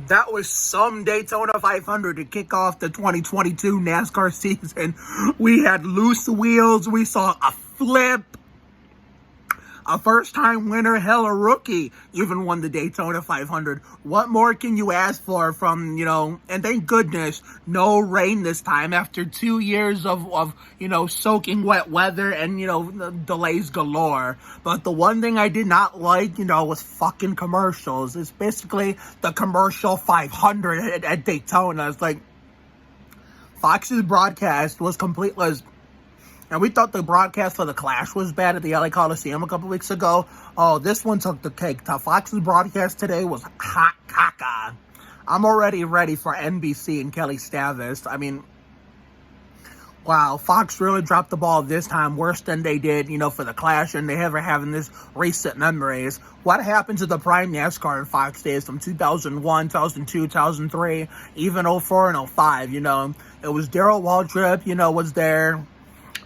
That was some Daytona 500 to kick off the 2022 NASCAR season. We had loose wheels. We saw a flip. A first-time winner, hell, a rookie, even won the Daytona 500. What more can you ask for from, and thank goodness, no rain this time after 2 years of soaking wet weather and, delays galore. But the one thing I did not like, was fucking commercials. It's basically the commercial 500 at Daytona. It's like, Fox's broadcast was and we thought the broadcast for the Clash was bad at the LA Coliseum a couple weeks ago. Oh, this one took the cake. Fox's broadcast today was hot caca. I'm already ready for NBC and Kelly Stavist. I mean, wow, Fox really dropped the ball this time, worse than they did, for the Clash, and they ever have in this recent memories. What happened to the prime NASCAR and Fox days from 2001, 2002, 2003, even 04 and 05, It was Darrell Waltrip, was there.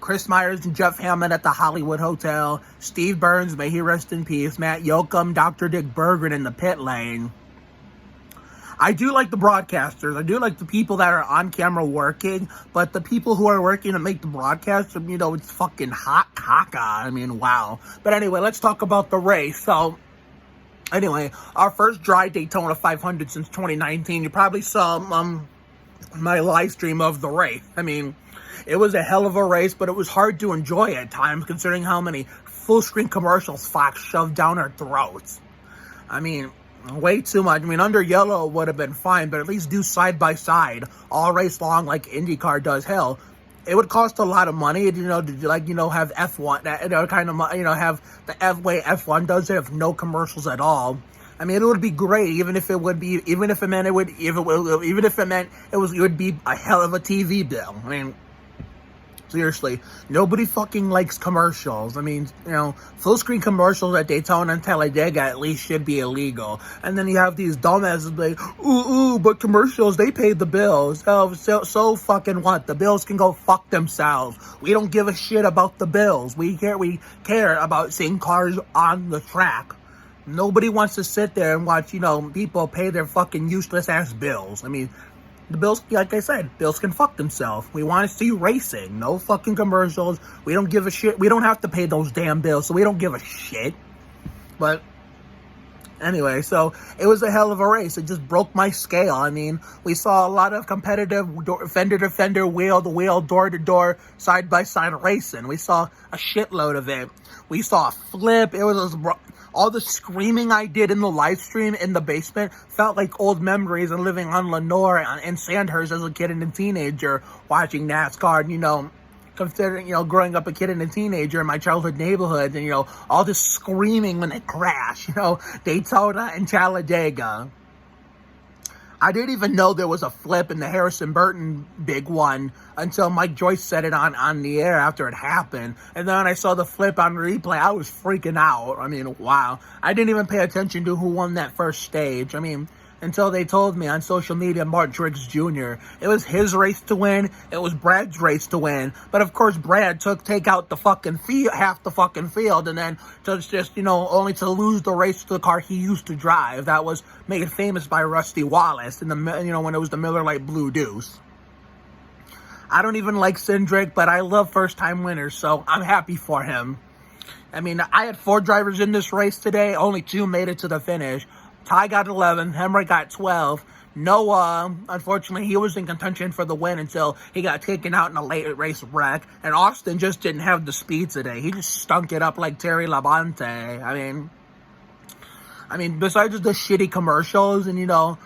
Chris Myers and Jeff Hammond at the Hollywood Hotel. Steve Burns, may he rest in peace. Matt Yoakum, Dr. Dick Berggren in the pit lane. I do like the broadcasters. I do like the people that are on camera working. But the people who are working to make the broadcast, it's fucking hot caca. I mean, wow. But anyway, let's talk about the race. So, anyway, our first dry Daytona 500 since 2019. You probably saw my live stream of the race. I mean, it was a hell of a race, but it was hard to enjoy at times considering how many full-screen commercials Fox shoved down our throats. I mean, way too much. I mean, under yellow would have been fine, but at least do side-by-side all race long like IndyCar does. Hell, it would cost a lot of money, to have F1, have the way F1 does it, if no commercials at all. I mean, it would be great, even if it meant it would be a hell of a TV bill. I mean, seriously, nobody fucking likes commercials. I mean, full screen commercials at Daytona and Talladega at least should be illegal. And then you have these dumbasses like, but commercials, they pay the bills. Oh, so fucking what? The bills can go fuck themselves. We don't give a shit about the bills. We care about seeing cars on the track. Nobody wants to sit there and watch, people pay their fucking useless ass bills. I mean, the bills, like I said, bills can fuck themselves. We want to see racing. No fucking commercials. We don't give a shit. We don't have to pay those damn bills, so we don't give a shit. But anyway, so it was a hell of a race. It just broke my scale. I mean, we saw a lot of competitive fender-to-fender, wheel-to-wheel, door-to-door, side-by-side racing. We saw a shitload of it. We saw a flip. It was all the screaming I did in the live stream in the basement felt like old memories of living on Lenore and Sandhurst as a kid and a teenager, watching NASCAR, considering, growing up a kid and a teenager in my childhood neighborhood, and, all this screaming when it crashed, Daytona and Talladega. I didn't even know there was a flip in the Harrison Burton big one until Mike Joyce said it on the air after it happened. And then when I saw the flip on replay, I was freaking out. I mean, wow. I didn't even pay attention to who won that first stage. I mean, until they told me on social media, Mark Driggs Jr. It was his race to win. It was Brad's race to win. But of course, Brad take out the fucking half the fucking field, and then only to lose the race to the car he used to drive. That was made famous by Rusty Wallace in the when it was the Miller Lite Blue Deuce. I don't even like Cindric, but I love first-time winners, so I'm happy for him. I mean, I had 4 drivers in this race today. Only 2 made it to the finish. Ty got 11, Hemrick got 12. Noah, unfortunately, he was in contention for the win until he got taken out in a late race wreck. And Austin just didn't have the speed today. He just stunk it up like Terry Labonte. I mean, besides the shitty commercials and the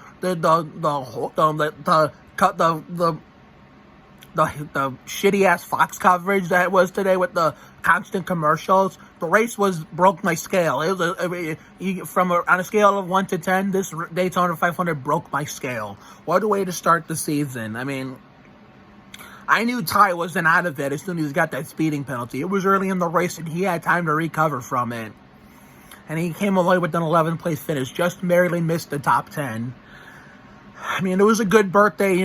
shitty ass Fox coverage that was today with the constant commercials, the race broke my scale. It was on a scale of 1 to 10, this Daytona 500 broke my scale. What a way to start the season. I mean, I knew Ty wasn't out of it as soon as he got that speeding penalty. It was early in the race and he had time to recover from it. And he came away with an 11th place finish, just barely missed the top 10. I mean, it was a good birthday,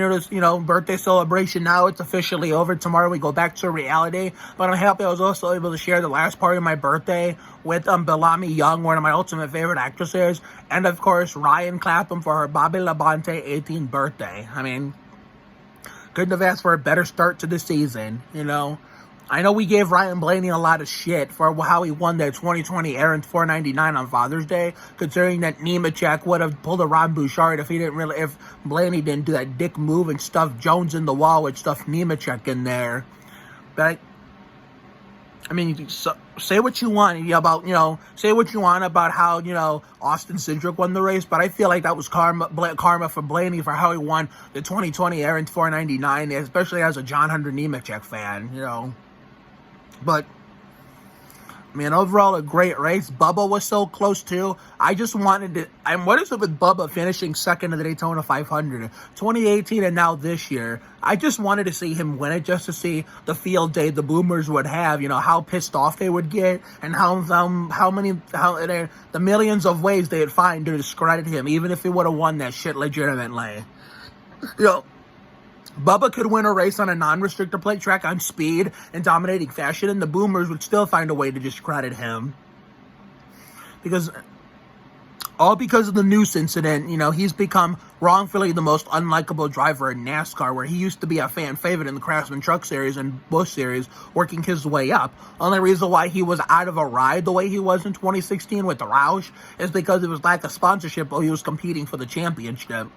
birthday celebration. Now it's officially over. Tomorrow we go back to reality. But I'm happy I was also able to share the last part of my birthday with Bellamy Young, one of my ultimate favorite actresses. And, of course, Ryan Clapham for her Bobby Labonte 18th birthday. I mean, couldn't have asked for a better start to the season, I know we gave Ryan Blaney a lot of shit for how he won their 2020 Aaron's 499 on Father's Day, considering that Nemechek would have pulled a Ron Bouchard if Blaney didn't do that dick move and stuff Jones in the wall with stuff Nemechek in there. But I mean, say what you want about, say what you want about how, Austin Cindric won the race, but I feel like that was karma for Blaney for how he won the 2020 Aaron's 499, especially as a John Hunter Nemechek fan, But, I mean, overall, a great race. Bubba was so close, too. I just wanted to... what is it with Bubba finishing second in the Daytona 500? 2018 and now this year. I just wanted to see him win it, just to see the field day the Boomers would have, how pissed off they would get, and the millions of ways they'd find to discredit him, even if he would have won that shit legitimately. Bubba could win a race on a non-restrictor plate track on speed and dominating fashion, and the Boomers would still find a way to discredit him. Because of the Noose incident, he's become wrongfully the most unlikable driver in NASCAR, where he used to be a fan favorite in the Craftsman Truck Series and Busch Series, working his way up. Only reason why he was out of a ride the way he was in 2016 with the Roush is because of his lack of sponsorship while he was competing for the championship.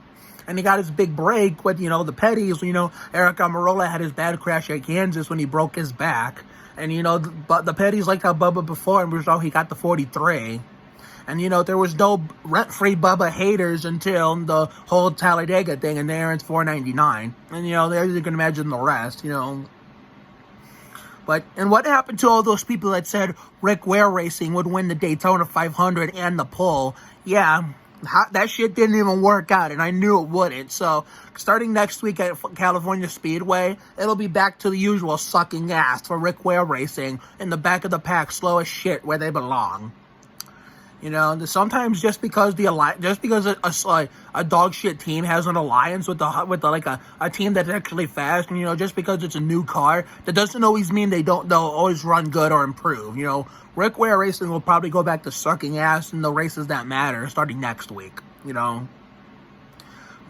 And he got his big break with, the Petties. Eric Almirola had his bad crash at Kansas when he broke his back. And, but the Petties liked how Bubba performed, so he got the 43. And, there was no rent-free Bubba haters until the whole Talladega thing and the Aaron's 499. And, there you can imagine the rest, But, and what happened to all those people that said Rick Ware Racing would win the Daytona 500 and the pole? Yeah. That shit didn't even work out, and I knew it wouldn't. So, starting next week at California Speedway, it'll be back to the usual sucking ass for Rick Ware Racing in the back of the pack, slow as shit, where they belong. Sometimes just because a dog shit team has an alliance with a team that's actually fast, and just because it's a new car, that doesn't always mean they'll always run good or improve. Rick Ware Racing will probably go back to sucking ass in the races that matter starting next week. The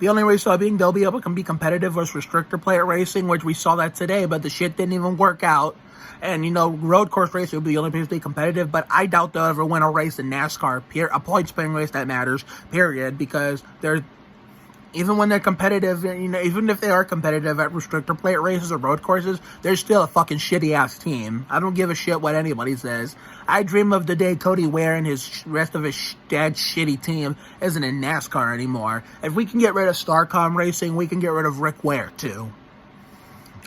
only race they'll be able to be competitive was restrictor plate racing, which we saw that today, but the shit didn't even work out. And, road course racing will be the only place to be competitive, but I doubt they'll ever win a race in NASCAR, a point-splitting race that matters, period, because even when they're competitive, even if they are competitive at restrictor plate races or road courses, they're still a fucking shitty-ass team. I don't give a shit what anybody says. I dream of the day Cody Ware and his rest of his dad's shitty team isn't in NASCAR anymore. If we can get rid of Starcom Racing, we can get rid of Rick Ware, too.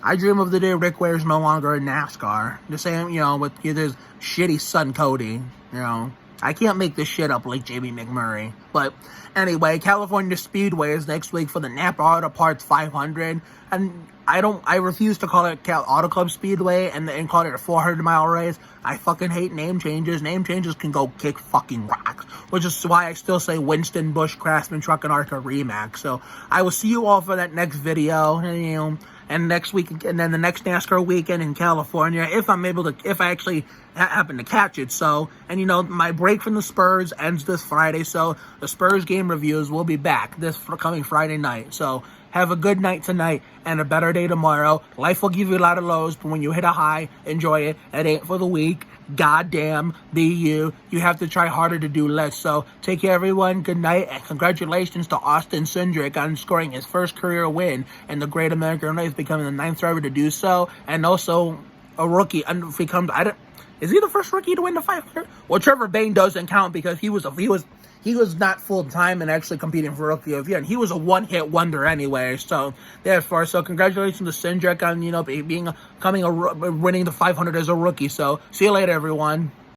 I dream of the day Rick Ware's no longer in NASCAR. The same, with his shitty son Cody, I can't make this shit up like Jamie McMurray. But anyway, California Speedway is next week for the Napa Auto Parts 500. And I refuse to call it Cal Auto Club Speedway and call it a 400-mile race. I fucking hate name changes. Name changes can go kick fucking rocks. Which is why I still say Winston, Busch, Craftsman, Truck, and Arca Remax. So I will see you all for that next video. And next week, and then the next NASCAR weekend in California, if I actually happen to catch it. So, and my break from the Spurs ends this Friday, so the Spurs game reviews will be back this coming Friday night. So, have a good night tonight and a better day tomorrow. Life will give you a lot of lows, but when you hit a high, enjoy it. It ain't for the weak. Goddamn, be you. You have to try harder to do less. So, take care, everyone. Good night, and congratulations to Austin Cindric on scoring his first career win in the Great American Race, becoming the 9th driver to do so, and also a rookie. And is he the first rookie to win the 500? Well, Trevor Bayne doesn't count because he was not full-time and actually competing for Rookie of the Year. And he was a one-hit wonder anyway. So, therefore, congratulations to Cindric on, winning the 500 as a rookie. So, see you later, everyone.